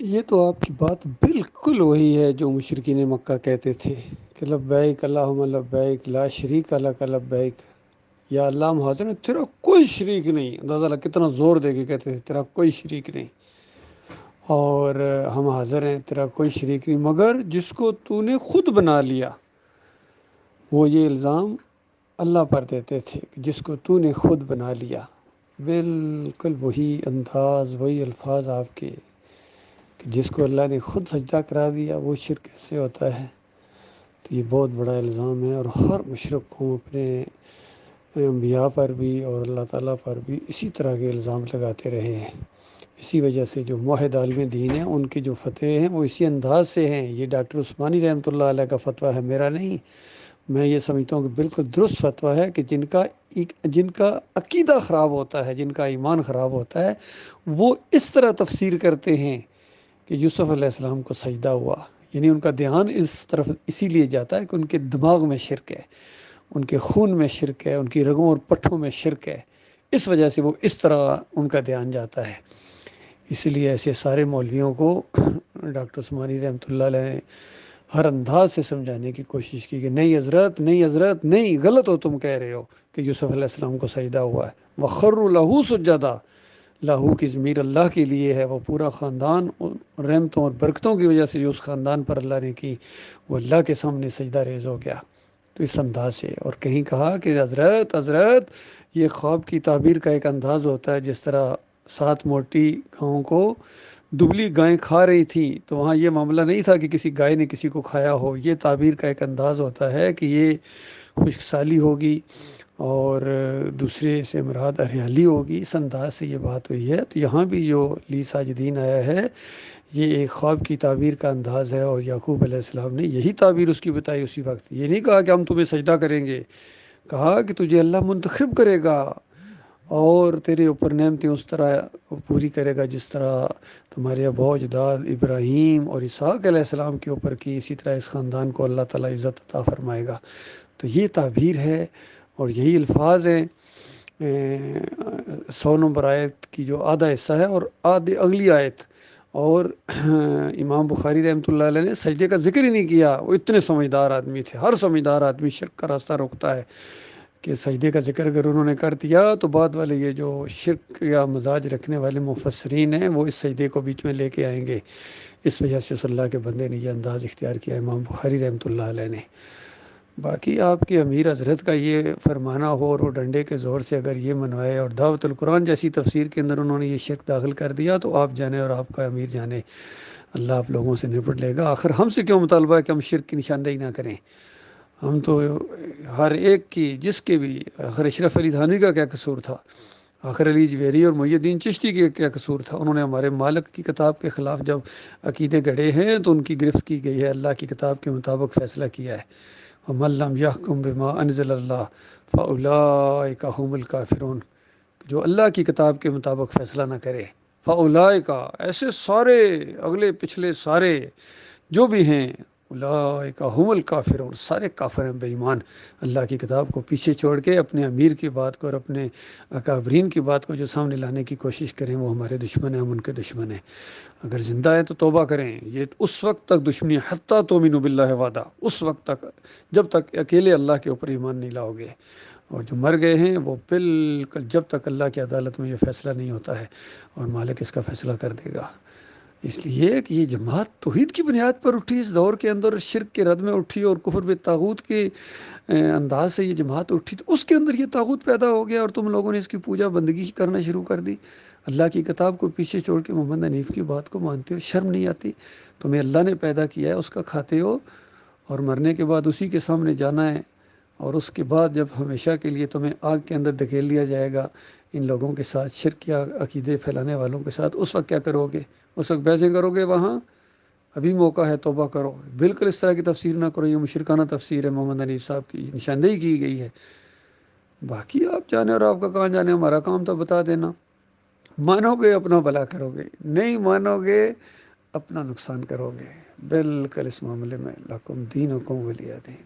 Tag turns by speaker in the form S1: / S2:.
S1: یہ تو آپ کی بات بالکل وہی ہے جو مشرکین مکہ کہتے تھے کہ لبیک اللہم لبیک لا شریک لک لبیک، یا اللہ ہم حاضر ہیں تیرا کوئی شریک نہیں۔ اندازہ لگ کتنا زور دے کے کہتے تھے تیرا کوئی شریک نہیں، اور ہم حاضر ہیں تیرا کوئی شریک نہیں مگر جس کو تو نے خود بنا لیا۔ وہ یہ الزام اللہ پر دیتے تھے کہ جس کو تو نے خود بنا لیا۔ بالکل وہی انداز وہی الفاظ آپ کے کہ جس کو اللہ نے خود سجدہ کرا دیا وہ شرک کیسے ہوتا ہے؟ تو یہ بہت بڑا الزام ہے، اور ہر مشرک کو اپنے انبیاء پر بھی اور اللہ تعالیٰ پر بھی اسی طرح کے الزام لگاتے رہے ہیں۔ اسی وجہ سے جو موحد عالم دین ہیں ان کی جو فتوے ہیں وہ اسی انداز سے ہیں۔ یہ ڈاکٹر عثمانی رحمۃ اللہ علیہ کا فتویٰ ہے، میرا نہیں۔ میں یہ سمجھتا ہوں کہ بالکل درست فتویٰ ہے کہ جن کا عقیدہ خراب ہوتا ہے، جن کا ایمان خراب ہوتا ہے، وہ اس طرح تفسیر کرتے ہیں کہ یوسف علیہ السلام کو سجدہ ہوا، یعنی ان کا دھیان اس طرف اسی لیے جاتا ہے کہ ان کے دماغ میں شرک ہے، ان کے خون میں شرک ہے، ان کی رگوں اور پٹھوں میں شرک ہے، اس وجہ سے وہ اس طرح ان کا دھیان جاتا ہے۔ اسی لیے ایسے سارے مولویوں کو ڈاکٹر عثمانی رحمۃ اللہ علیہ نے ہر انداز سے سمجھانے کی کوشش کی کہ نہیں حضرت، نہیں حضرت، نہیں، غلط ہو تم کہہ رہے ہو کہ یوسف علیہ السلام کو سجدہ ہوا ہے۔ وَخَرُّوا لَهُ سُجَّدًا، لاہو کی ضمیر اللہ کے لیے ہے، وہ پورا خاندان رحمتوں اور برکتوں کی وجہ سے جو اس خاندان پر اللہ نے کی وہ اللہ کے سامنے سجدہ ریز ہو گیا۔ تو اس انداز سے، اور کہیں کہا کہ حضرت یہ خواب کی تعبیر کا ایک انداز ہوتا ہے، جس طرح 7 موٹی گاؤں کو دبلی گائیں کھا رہی تھیں تو وہاں یہ معاملہ نہیں تھا کہ کسی گائے نے کسی کو کھایا ہو، یہ تعبیر کا ایک انداز ہوتا ہے کہ یہ خشک سالی ہوگی اور دوسرے سے مراد ہریالی ہوگی، اس انداز سے یہ بات ہوئی ہے۔ تو یہاں بھی جو لی ساجدین آیا ہے یہ ایک خواب کی تعبیر کا انداز ہے، اور یعقوب علیہ السلام نے یہی تعبیر اس کی بتائی اسی وقت۔ یہ نہیں کہا کہ ہم تمہیں سجدہ کریں گے، کہا کہ تجھے اللہ منتخب کرے گا اور تیرے اوپر نعمتیں اس طرح پوری کرے گا جس طرح تمہارے ابا اجداد ابراہیم اور اسحاق علیہ السلام کے اوپر کی، اسی طرح اس خاندان کو اللہ تعالیٰ عزت عطا فرمائے گا۔ تو یہ تعبیر ہے اور یہی الفاظ ہیں۔ 100 نمبر آیت کی جو آدھا حصہ ہے اور آدھے اگلی آیت، اور امام بخاری رحمۃ اللہ علیہ نے سجدے کا ذکر ہی نہیں کیا، وہ اتنے سمجھدار آدمی تھے۔ ہر سمجھدار آدمی شرک کا راستہ روکتا ہے کہ سجدے کا ذکر اگر انہوں نے کر دیا تو بعد والے یہ جو شرک یا مزاج رکھنے والے مفسرین ہیں وہ اس سجدے کو بیچ میں لے کے آئیں گے۔ اس وجہ سے صلی اللہ کے بندے نے یہ انداز اختیار کیا امام بخاری رحمۃ اللہ علیہ نے۔ باقی آپ کے امیر حضرت کا یہ فرمانا ہو اور وہ ڈنڈے کے زور سے اگر یہ منوائے اور دعوت القرآن جیسی تفسیر کے اندر انہوں نے یہ شرک داخل کر دیا تو آپ جانے اور آپ کا امیر جانے، اللہ آپ لوگوں سے نپٹ لے گا۔ آخر ہم سے کیوں مطالبہ ہے کہ ہم شرک کی نشاندہی نہ کریں؟ ہم تو ہر ایک کی جس کے بھی، آخر اشرف علی تھانوی کا کیا قصور تھا، آخر علی جویری اور محی الدین چشتی کے کیا قصور تھا؟ انہوں نے ہمارے مالک کی کتاب کے خلاف جب عقیدے گڑھے ہیں تو ان کی گرفت کی گئی ہے، اللہ کی کتاب کے مطابق فیصلہ کیا ہے۔ وَمَن لَّمْ يَحْكُم بِمَا أَنزَلَ اللَّهُ فَأُولَٰئِكَ هُمُ الْكَافِرُونَ، جو اللہ کی کتاب کے مطابق فیصلہ نہ کرے، فَأُولَٰئِكَ، ایسے سارے اگلے پچھلے سارے جو بھی ہیں، اولئک هم الکافرون، سارے کافر ہیں، بے ایمان، اللہ کی کتاب کو پیچھے چھوڑ کے اپنے امیر کی بات کو اور اپنے اکابرین کی بات کو جو سامنے لانے کی کوشش کریں وہ ہمارے دشمن ہیں، ہم ان کے دشمن ہیں۔ اگر زندہ ہیں تو توبہ کریں، یہ اس وقت تک دشمنی حتیٰ تؤمنوا باللہ وحدہ، اس وقت تک جب تک اکیلے اللہ کے اوپر ایمان نہیں لاؤ گے، اور جو مر گئے ہیں وہ بالکل جب تک اللہ کی عدالت میں یہ فیصلہ نہیں ہوتا ہے، اور مالک اس کا فیصلہ کر دے گا۔ اس لیے کہ یہ جماعت توحید کی بنیاد پر اٹھی، اس دور کے اندر شرک کے رد میں اٹھی اور کفر بالطاغوت کے انداز سے یہ جماعت اٹھی، تو اس کے اندر یہ طاغوت پیدا ہو گیا اور تم لوگوں نے اس کی پوجا بندگی کرنا شروع کر دی، اللہ کی کتاب کو پیچھے چھوڑ کے محمد حنیف کی بات کو مانتے ہو۔ شرم نہیں آتی؟ تمہیں اللہ نے پیدا کیا ہے، اس کا کھاتے ہو، اور مرنے کے بعد اسی کے سامنے جانا ہے، اور اس کے بعد جب ہمیشہ کے لیے تمہیں آگ کے اندر دھکیل دیا جائے گا ان لوگوں کے ساتھ، شرک یا عقیدے پھیلانے والوں کے ساتھ، اس وقت کیا کرو گے؟ اس وقت بحثیں کرو گے؟ وہاں ابھی موقع ہے، توبہ کرو۔ بالکل اس طرح کی تفسیر نہ کرو، یہ مشرکانہ تفسیر ہے محمد حنیف صاحب کی، نشاندہی کی گئی ہے۔ باقی آپ جانے اور آپ کا کہاں جانے، ہمارا کام تو بتا دینا۔ مانو گے اپنا بھلا کرو گے، نہیں مانو گے اپنا نقصان کرو گے۔ بالکل اس معاملے میں لکم دینکم ولی دین۔